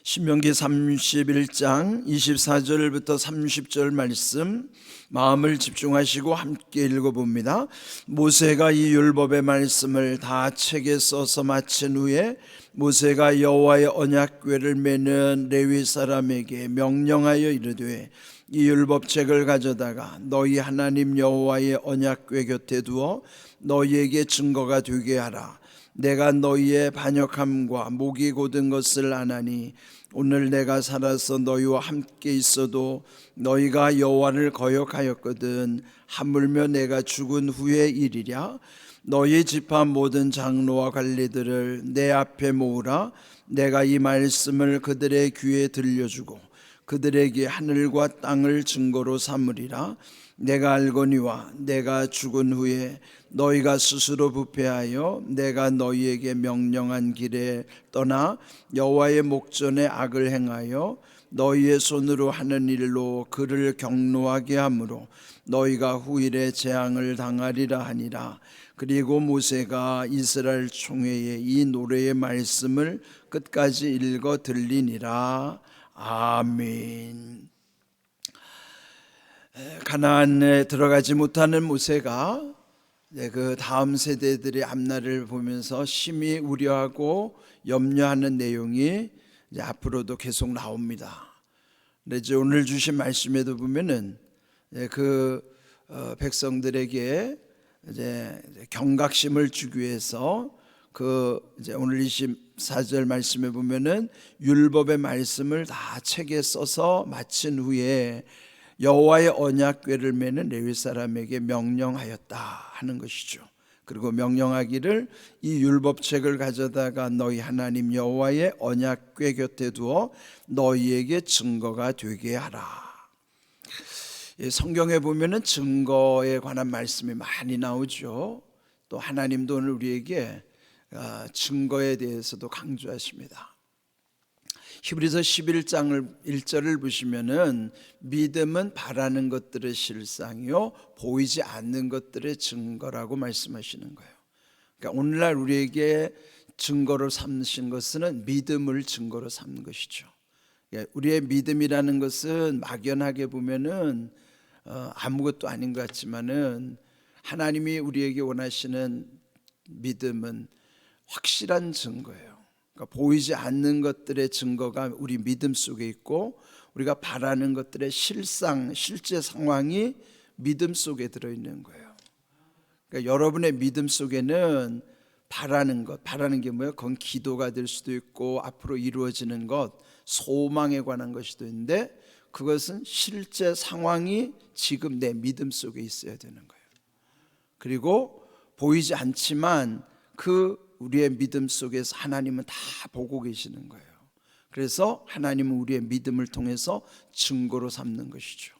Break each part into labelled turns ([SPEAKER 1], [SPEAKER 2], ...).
[SPEAKER 1] 신명기 31장 24절부터 30절 말씀 마음을 집중하시고 함께 읽어봅니다. 모세가 이 율법의 말씀을 다 책에 써서 마친 후에 모세가 여호와의 언약궤를 메는 레위 사람에게 명령하여 이르되 이 율법책을 가져다가 너희 하나님 여호와의 언약궤 곁에 두어 너희에게 증거가 되게 하라. 내가 너희의 반역함과 목이 곧은 것을 아나니 오늘 내가 살아서 너희와 함께 있어도 너희가 여호와를 거역하였거든 하물며 내가 죽은 후의 일이랴. 너희 지파 모든 장로와 관리들을 내 앞에 모으라. 내가 이 말씀을 그들의 귀에 들려주고 그들에게 하늘과 땅을 증거로 삼으리라. 내가 알거니와 내가 죽은 후에 너희가 스스로 부패하여 내가 너희에게 명령한 길에 떠나 여호와의 목전에 악을 행하여 너희의 손으로 하는 일로 그를 경노하게 하므로 너희가 후일에 재앙을 당하리라 하니라. 그리고 모세가 이스라엘 총회에 이 노래의 말씀을 끝까지 읽어 들리니라. 아멘. 가나안에 들어가지 못하는 모세가 그 다음 세대들의 앞날을 보면서 심히 우려하고 염려하는 내용이 이제 앞으로도 계속 나옵니다. 근데 이제 오늘 주신 말씀에도 보면은 그 백성들에게 이제 경각심을 주기 위해서 그 이제 오늘 24절 말씀에 보면은 율법의 말씀을 다 책에 써서 마친 후에 여호와의 언약궤를 메는 레위 사람에게 명령하였다 하는 것이죠. 그리고 명령하기를 이 율법책을 가져다가 너희 하나님 여호와의 언약궤 곁에 두어 너희에게 증거가 되게 하라. 성경에 보면은 증거에 관한 말씀이 많이 나오죠. 또 하나님도 오늘 우리에게 증거에 대해서도 강조하십니다. 히브리서 11장을 1절을 보시면은 믿음은 바라는 것들의 실상이요 보이지 않는 것들의 증거라고 말씀하시는 거예요. 그러니까 오늘날 우리에게 증거로 삼으신 것은 믿음을 증거로 삼는 것이죠. 우리의 믿음이라는 것은 막연하게 보면은 아무것도 아닌 것 같지만은 하나님이 우리에게 원하시는 믿음은 확실한 증거예요. 그러니까 보이지 않는 것들의 증거가 우리 믿음 속에 있고 우리가 바라는 것들의 실제 상황이 믿음 속에 들어있는 거예요. 그러니까 여러분의 믿음 속에는 바라는 게 뭐예요? 그건 기도가 될 수도 있고 앞으로 이루어지는 것, 소망에 관한 것이 있는데 그것은 실제 상황이 지금 내 믿음 속에 있어야 되는 거예요. 그리고 보이지 않지만 그 우리의 믿음 속에서 하나님은 다 보고 계시는 거예요. 그래서 하나님은 우리의 믿음을 통해서 증거로 삼는 것이죠.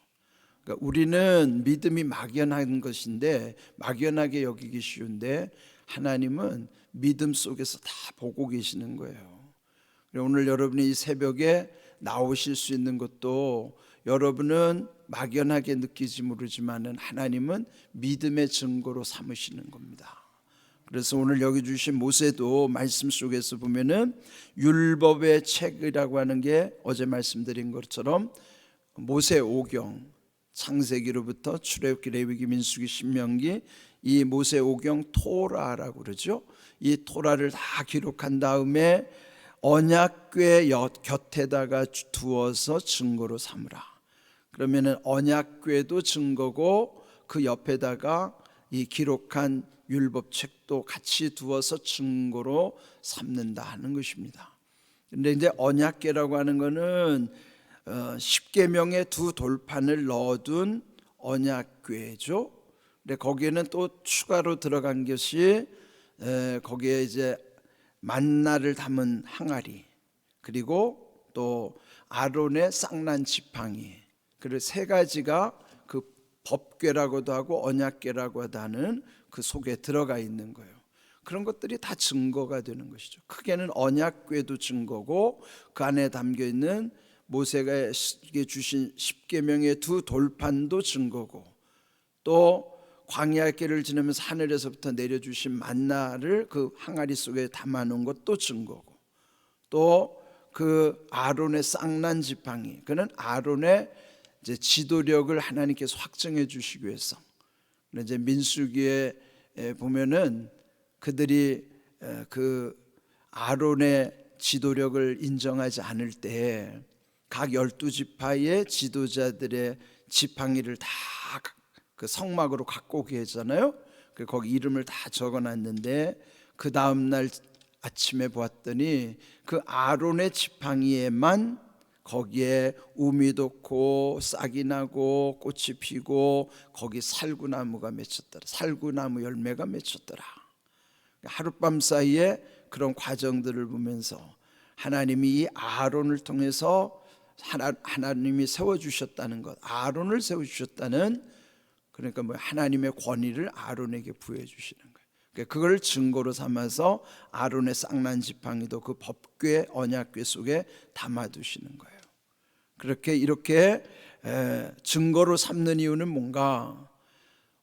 [SPEAKER 1] 그러니까 우리는 믿음이 막연한 것인데 막연하게 여기기 쉬운데 하나님은 믿음 속에서 다 보고 계시는 거예요. 오늘 여러분이 이 새벽에 나오실 수 있는 것도 여러분은 막연하게 느끼지 모르지만은 하나님은 믿음의 증거로 삼으시는 겁니다. 그래서 오늘 여기 주신 모세도 말씀 속에서 보면은 율법의 책이라고 하는 게 어제 말씀드린 것처럼 모세 오경, 창세기로부터 출애굽기, 레위기, 민수기, 신명기 이 모세 오경 토라라고 그러죠. 이 토라를 다 기록한 다음에 언약궤 곁에다가 두어서 증거로 삼으라. 그러면은 언약궤도 증거고 그 옆에다가 이 기록한 율법책도 같이 두어서 증거로 삼는다 하는 것입니다. 그런데 이제 언약궤라고 하는 것은 십계명의 두 돌판을 넣어둔 언약궤죠. 근데 거기에는 또 추가로 들어간 것이 거기에 이제 만나를 담은 항아리, 그리고 또 아론의 쌍난 지팡이, 그리고 세 가지가 그 법궤라고도 하고 언약궤라고도 하는 그 속에 들어가 있는 거예요. 그런 것들이 다 증거가 되는 것이죠. 크게는 언약궤도 증거고 그 안에 담겨 있는 모세가 주신 십계명의 두 돌판도 증거고 또 광야길을 지나면서 하늘에서부터 내려주신 만나를 그 항아리 속에 담아놓은 것도 증거고 또 그 아론의 쌍난 지팡이, 그는 아론의 이제 지도력을 하나님께서 확정해 주시기 위해서. 이제 민수기에 보면은 그들이 그 아론의 지도력을 인정하지 않을 때 각 12지파의 지도자들의 지팡이를 다 그 성막으로 갖고 오게 했잖아요. 거기 이름을 다 적어놨는데 그 다음날 아침에 보았더니 그 아론의 지팡이에만 거기에 우미 돋고 싹이 나고 꽃이 피고 거기 살구나무가 맺혔더라. 살구나무 열매가 맺혔더라. 하룻밤 사이에 그런 과정들을 보면서 하나님이 이 아론을 통해서 하나님이 세워주셨다는 것, 아론을 세워주셨다는, 그러니까 뭐 하나님의 권위를 아론에게 부여해 주시는 거예요. 그걸 증거로 삼아서 아론의 쌍난 지팡이도 그 법궤 언약궤 속에 담아두시는 거예요. 이렇게 증거로 삼는 이유는 뭔가,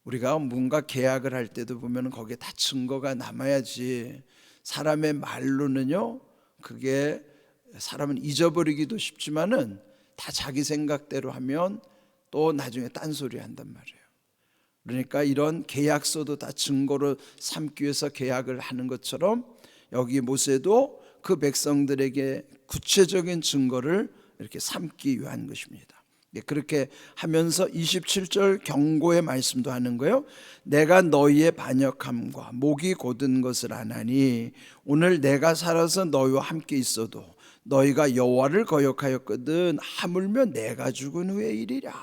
[SPEAKER 1] 우리가 뭔가 계약을 할 때도 보면 거기에 다 증거가 남아야지. 사람의 말로는요, 그게 사람은 잊어버리기도 쉽지만은 다 자기 생각대로 하면 또 나중에 딴소리 한단 말이에요. 그러니까 이런 계약서도 다 증거로 삼기 위해서 계약을 하는 것처럼 여기 모세도 그 백성들에게 구체적인 증거를 이렇게 삼기 위한 것입니다. 그렇게 하면서 27절 경고의 말씀도 하는 거예요. 내가 너희의 반역함과 목이 곧은 것을 아나니 오늘 내가 살아서 너희와 함께 있어도 너희가 여호와를 거역하였거든 하물며 내가 죽은 후의 일이라.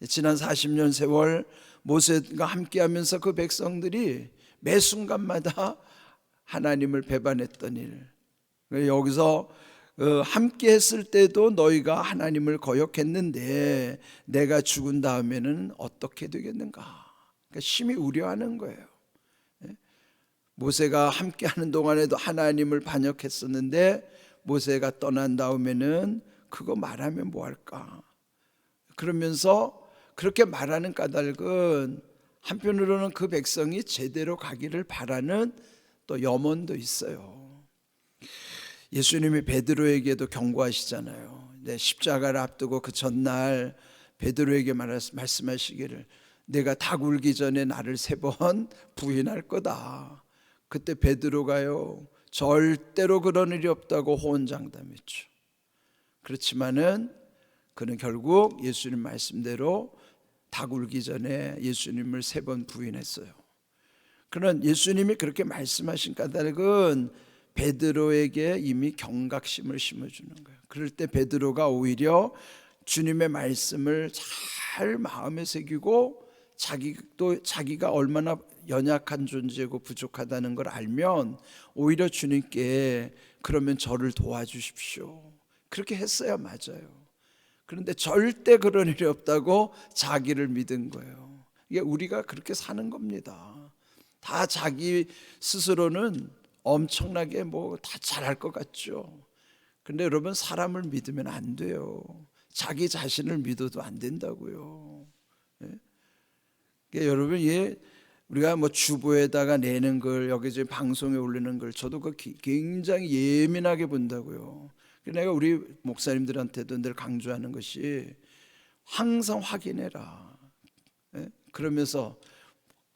[SPEAKER 1] 지난 40년 세월 모세가 함께하면서 그 백성들이 매 순간마다 하나님을 배반했던 일, 여기서 함께 했을 때도 너희가 하나님을 거역했는데 내가 죽은 다음에는 어떻게 되겠는가. 그러니까 심히 우려하는 거예요. 모세가 함께하는 동안에도 하나님을 반역했었는데 모세가 떠난 다음에는 그거 말하면 뭐할까. 그러면서 그렇게 말하는 까닭은 한편으로는 그 백성이 제대로 가기를 바라는 또 염원도 있어요. 예수님이 베드로에게도 경고하시잖아요. 십자가를 앞두고 그 전날 베드로에게 말씀하시기를 내가 닭 울기 전에 나를 3번 부인할 거다. 그때 베드로가요 절대로 그런 일이 없다고 호언장담했죠. 그렇지만은 그는 결국 예수님 말씀대로 닭 울기 전에 예수님을 3번 부인했어요. 그러나 예수님이 그렇게 말씀하신 까닭은 베드로에게 이미 경각심을 심어주는 거예요. 그럴 때 베드로가 오히려 주님의 말씀을 잘 마음에 새기고 자기가 얼마나 연약한 존재고 부족하다는 걸 알면 오히려 주님께 그러면 저를 도와주십시오. 그렇게 했어야 맞아요. 그런데 절대 그런 일이 없다고 자기를 믿은 거예요. 이게 우리가 그렇게 사는 겁니다. 다 자기 스스로는 엄청나게 뭐 다 잘할 것 같죠. 그런데 여러분 사람을 믿으면 안 돼요. 자기 자신을 믿어도 안 된다고요. 그러니까 여러분 우리가 뭐 주보에다가 내는 걸 여기 이제 방송에 올리는 걸 저도 그 굉장히 예민하게 본다고요. 내가 우리 목사님들한테도 늘 강조하는 것이 항상 확인해라. 그러면서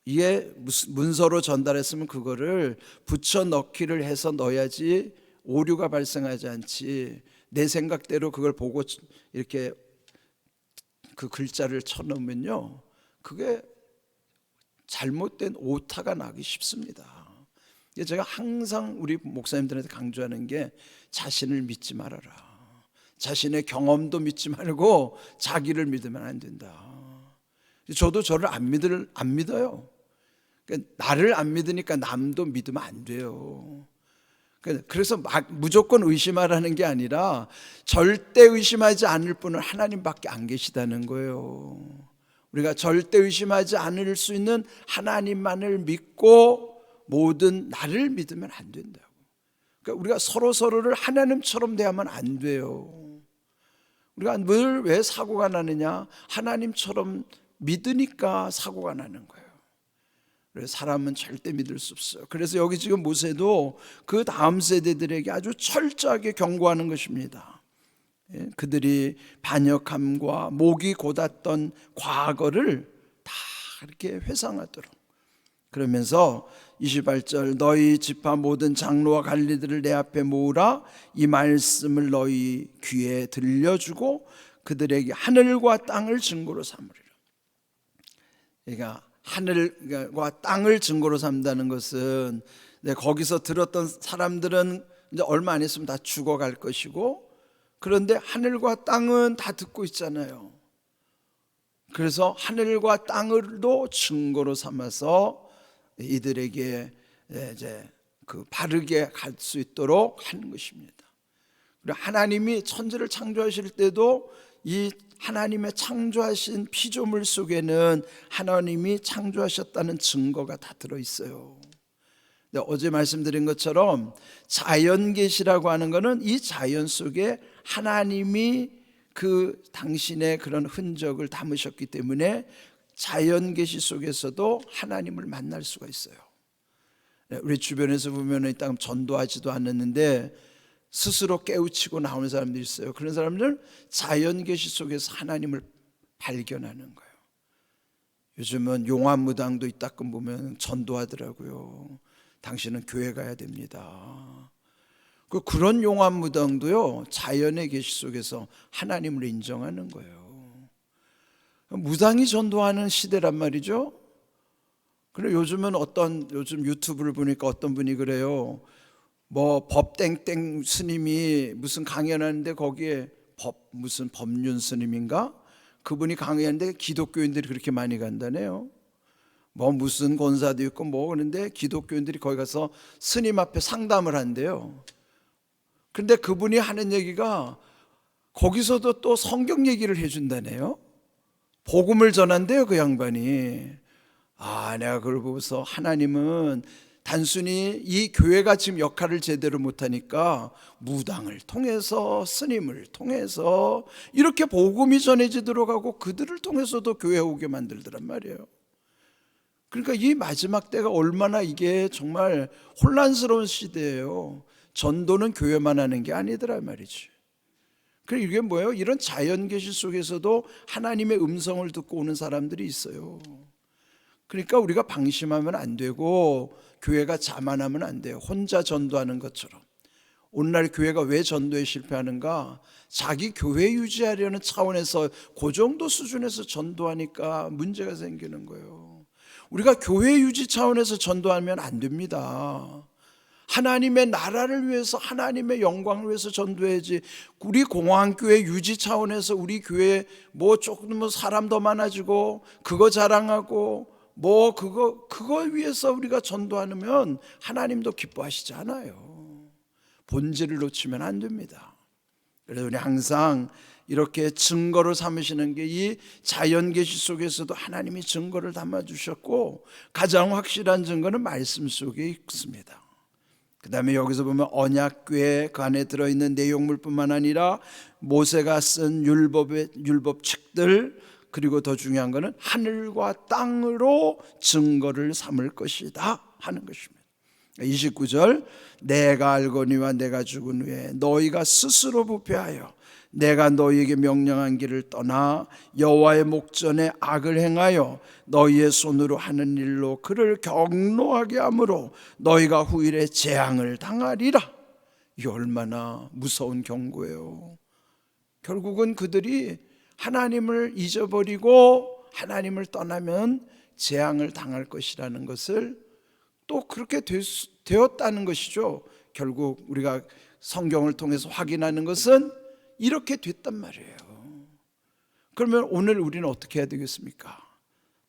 [SPEAKER 1] 이게 문서로 전달했으면 그거를 붙여 넣기를 해서 넣어야지 오류가 발생하지 않지. 내 생각대로 그걸 보고 이렇게 그 글자를 쳐넣으면요 그게 잘못된 오타가 나기 쉽습니다. 제가 항상 우리 목사님들한테 강조하는 게 자신을 믿지 말아라. 자신의 경험도 믿지 말고 자기를 믿으면 안 된다. 저도 저를 안 믿어요. 그러니까 나를 안 믿으니까 남도 믿으면 안 돼요. 그래서 무조건 의심하라는 게 아니라 절대 의심하지 않을 분은 하나님밖에 안 계시다는 거예요. 우리가 절대 의심하지 않을 수 있는 하나님만을 믿고 모든 나를 믿으면 안 된다고. 그러니까 우리가 서로를 하나님처럼 대하면 안 돼요. 우리가 늘 왜 사고가 나느냐? 하나님처럼 믿으니까 사고가 나는 거예요. 그래서 사람은 절대 믿을 수 없어요. 그래서 여기 지금 모세도 그 다음 세대들에게 아주 철저하게 경고하는 것입니다. 그들이 반역함과 목이 곧았던 과거를 다 이렇게 회상하도록, 그러면서 28절 너희 지파 모든 장로와 관리들을 내 앞에 모으라. 이 말씀을 너희 귀에 들려주고 그들에게 하늘과 땅을 증거로 삼으리라. 그러니까 하늘과 땅을 증거로 삼다는 것은 거기서 들었던 사람들은 이제 얼마 안 있으면 다 죽어갈 것이고, 그런데 하늘과 땅은 다 듣고 있잖아요. 그래서 하늘과 땅을도 증거로 삼아서 이들에게 이제 그 바르게 갈 수 있도록 하는 것입니다. 그리고 하나님이 천지를 창조하실 때도 이 하나님의 창조하신 피조물 속에는 하나님이 창조하셨다는 증거가 다 들어있어요. 어제 말씀드린 것처럼 자연계시라고 하는 것은 이 자연 속에 하나님이 그 당신의 그런 흔적을 담으셨기 때문에 자연계시 속에서도 하나님을 만날 수가 있어요. 우리 주변에서 보면 일단 전도하지도 않았는데 스스로 깨우치고 나오는 사람들이 있어요. 그런 사람들은 자연계시 속에서 하나님을 발견하는 거예요. 요즘은 용화무당도 이따금 보면 전도하더라고요. 당신은 교회 가야 됩니다. 그런 용화무당도요, 자연의 계시 속에서 하나님을 인정하는 거예요. 무당이 전도하는 시대란 말이죠. 그래 요즘은 요즘 유튜브를 보니까 어떤 분이 그래요. 뭐 법땡땡 스님이 무슨 강연하는데 거기에 무슨 법륜 스님인가? 그분이 강의하는데 기독교인들이 그렇게 많이 간다네요. 뭐 무슨 권사도 있고 뭐 그런데 기독교인들이 거기 가서 스님 앞에 상담을 한대요. 근데 그분이 하는 얘기가 거기서도 또 성경 얘기를 해준다네요. 복음을 전한대요, 그 양반이. 내가 그걸 보고서 하나님은 단순히 이 교회가 지금 역할을 제대로 못하니까 무당을 통해서 스님을 통해서 이렇게 복음이 전해지도록 하고 그들을 통해서도 교회 오게 만들더란 말이에요. 그러니까 이 마지막 때가 얼마나 이게 정말 혼란스러운 시대예요. 전도는 교회만 하는 게 아니더라 말이지. 그리고 이게 뭐예요? 이런 자연계시 속에서도 하나님의 음성을 듣고 오는 사람들이 있어요. 그러니까 우리가 방심하면 안 되고 교회가 자만하면 안 돼요. 혼자 전도하는 것처럼. 오늘날 교회가 왜 전도에 실패하는가? 자기 교회 유지하려는 차원에서 그 정도 수준에서 전도하니까 문제가 생기는 거예요. 우리가 교회 유지 차원에서 전도하면 안 됩니다. 하나님의 나라를 위해서, 하나님의 영광을 위해서 전도해야지. 우리 공화교회 유지 차원에서 우리 교회 뭐 조금 사람 더 많아지고 그거 자랑하고 뭐 그거 위해서 우리가 전도하면 하나님도 기뻐하시지 않아요. 본질을 놓치면 안 됩니다. 그래서 우리 항상 이렇게 증거로 삼으시는 게 이 자연계시 속에서도 하나님이 증거를 담아주셨고 가장 확실한 증거는 말씀 속에 있습니다. 그 다음에 여기서 보면 언약궤 그 안에 들어있는 내용물뿐만 아니라 모세가 쓴 율법책들, 그리고 더 중요한 것은 하늘과 땅으로 증거를 삼을 것이다 하는 것입니다. 29절 내가 알거니와 내가 죽은 후에 너희가 스스로 부패하여 내가 너희에게 명령한 길을 떠나 여호와의 목전에 악을 행하여 너희의 손으로 하는 일로 그를 경노하게 함으로 너희가 후일에 재앙을 당하리라. 이게 얼마나 무서운 경고예요. 결국은 그들이 하나님을 잊어버리고 하나님을 떠나면 재앙을 당할 것이라는 것을 또 그렇게 되었다는 것이죠. 결국 우리가 성경을 통해서 확인하는 것은 이렇게 됐단 말이에요. 그러면 오늘 우리는 어떻게 해야 되겠습니까?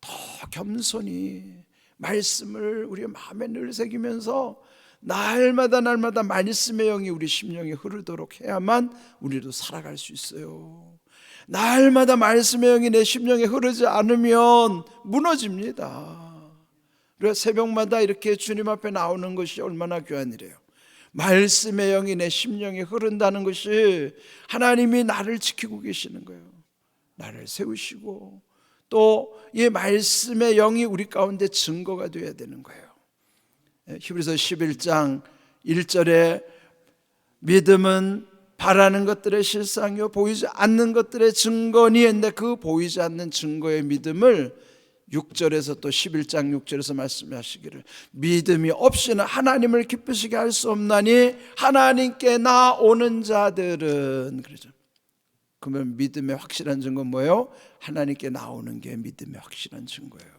[SPEAKER 1] 더 겸손히 말씀을 우리의 마음에 늘 새기면서 날마다 말씀의 영이 우리 심령에 흐르도록 해야만 우리도 살아갈 수 있어요. 날마다 말씀의 영이 내 심령에 흐르지 않으면 무너집니다. 우리가 새벽마다 이렇게 주님 앞에 나오는 것이 얼마나 귀한 일이에요. 말씀의 영이 내 심령에 흐른다는 것이 하나님이 나를 지키고 계시는 거예요. 나를 세우시고 또 이 말씀의 영이 우리 가운데 증거가 되어야 되는 거예요. 히브리서 11장 1절에 믿음은 바라는 것들의 실상이요 보이지 않는 것들의 증거니 했는데, 그 보이지 않는 증거의 믿음을 6절에서 또 11장 6절에서 말씀하시기를 믿음이 없이는 하나님을 기쁘시게 할 수 없나니 하나님께 나오는 자들은, 그러죠. 그러면 믿음의 확실한 증거는 뭐예요? 하나님께 나오는 게 믿음의 확실한 증거예요.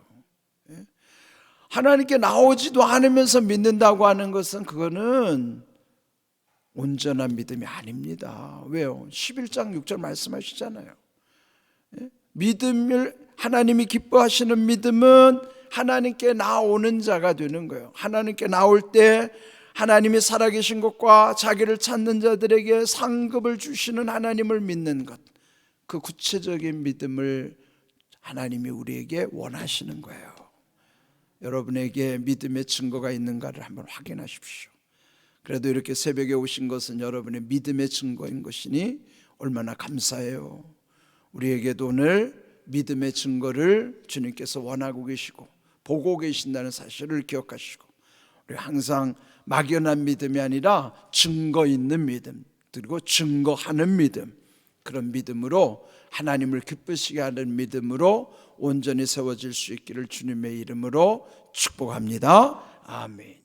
[SPEAKER 1] 하나님께 나오지도 않으면서 믿는다고 하는 것은 그거는 온전한 믿음이 아닙니다. 왜요? 11장 6절 말씀하시잖아요. 믿음을 하나님이 기뻐하시는 믿음은 하나님께 나오는 자가 되는 거예요. 하나님께 나올 때 하나님이 살아계신 것과 자기를 찾는 자들에게 상급을 주시는 하나님을 믿는 것, 그 구체적인 믿음을 하나님이 우리에게 원하시는 거예요. 여러분에게 믿음의 증거가 있는가를 한번 확인하십시오. 그래도 이렇게 새벽에 오신 것은 여러분의 믿음의 증거인 것이니 얼마나 감사해요. 우리에게도 오늘 믿음의 증거를 주님께서 원하고 계시고 보고 계신다는 사실을 기억하시고, 우리 항상 막연한 믿음이 아니라 증거 있는 믿음, 그리고 증거하는 믿음, 그런 믿음으로 하나님을 기쁘시게 하는 믿음으로 온전히 세워질 수 있기를 주님의 이름으로 축복합니다. 아멘.